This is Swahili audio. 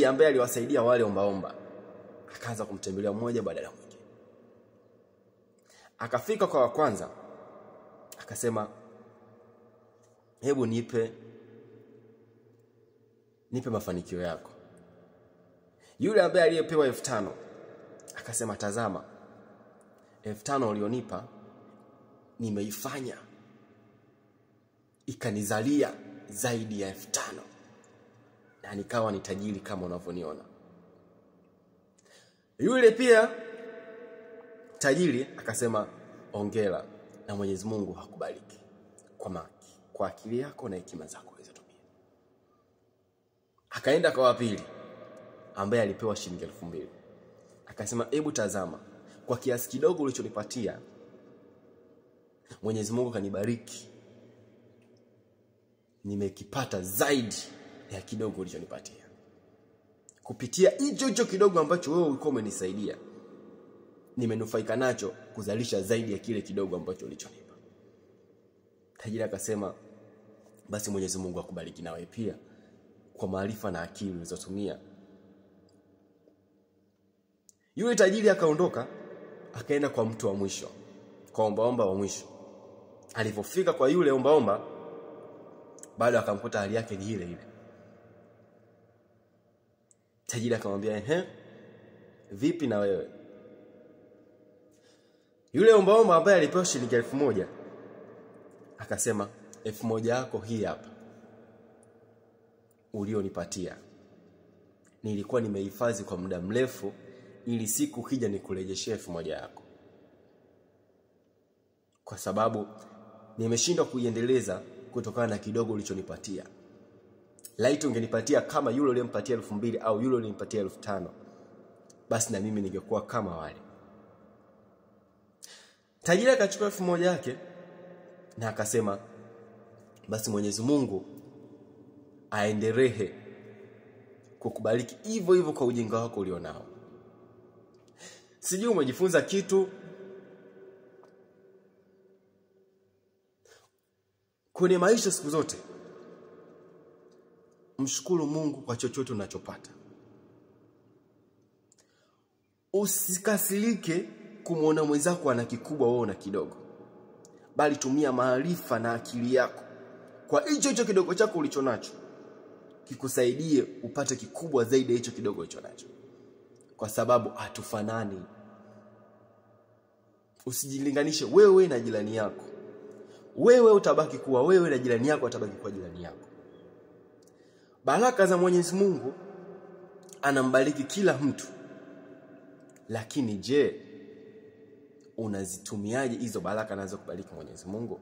ambaye aliwasaidia wale ombaomba akaanza kumtembelea mmoja baada ya mwingine. Akafika kwa wa kwanza akasema, hebu nipe mafanikio yako. Yule ambaye aliyepewa 5,000 akasema, tazama, 5,000 ulionipa nimeifanya ikanizalia zaidi ya 5,000 na nikawa ni tajiri kama unavyoniona. Yule pia tajiri akasema, hongera na Mwenyezi Mungu hakubariki kwa akili yako na hekima zako ulizotumia. Akaenda kwa wa pili ambaye alipewa shilingi 2,000. Akasema, hebu tazama, kwa kiasi kidogo ulichonipatia Mwenyezi Mungu kanibariki, nimekipata zaidi ya kidogo ulichonipatia. Kupitia hicho kidogo ambacho wewe ulikuwa umenisaidia, nimenufaika nacho kuzalisha zaidi ya kile kidogo ambacho ulichonipa. Tajiri akasema, basi Mwenyezi Mungu akubariki nawe pia kwa maarifa na akili ulizotumia. Yule tajiri akaondoka, akaenda kwa mtu wa mwisho, kwa ombaomba wa mwisho. Alipofika kwa yule ombaomba, bado akamkuta hali yake ni ile ile. Tajiri akamwambia, vipi na wewe? Yule ombaomba ambaye alipewa shilingi 1,000 akasema, 1,000 yako hii hapa ulionipatia nilikuwa nimehifadhi kwa muda mrefu ili siku kija nikurejeshee 1,000 yako, kwa sababu nimeshindwa kuiendeleza kutokana na kidogo ulichonipatia. Laiti ungenipatia kama yule uliyempatia 2,000 au yule uliyenipatia 5,000, basi na mimi ningekuwa kama wale. Tajiri akachukua 1,000 yake na akasema, basi Mwenyezi Mungu aendelee kukubariki hivyo hivyo kwa ujinga wako ulionao. Sijui umejifunza kitu kwenye maisha. Siku zote mshukuru Mungu kwa chochote unachopata. Usikasirike kumuona mwenzako ana kikubwa wewe una kidogo, bali tumia maarifa na akili yako kwa hicho kidogo chako ulichonacho kikusaidie upate kikubwa zaidi ya hicho kidogo ulichonacho, kwa sababu hatufanani. Usijilinganishe wewe na jirani yako. Wewe utabaki kuwa wewe na jirani yako atabaki kuwa jirani yako. Baraka za Mwenyezi Mungu anambariki kila mtu, lakini je, unazitumiaje hizo baraka anazokubariki Mwenyezi Mungu?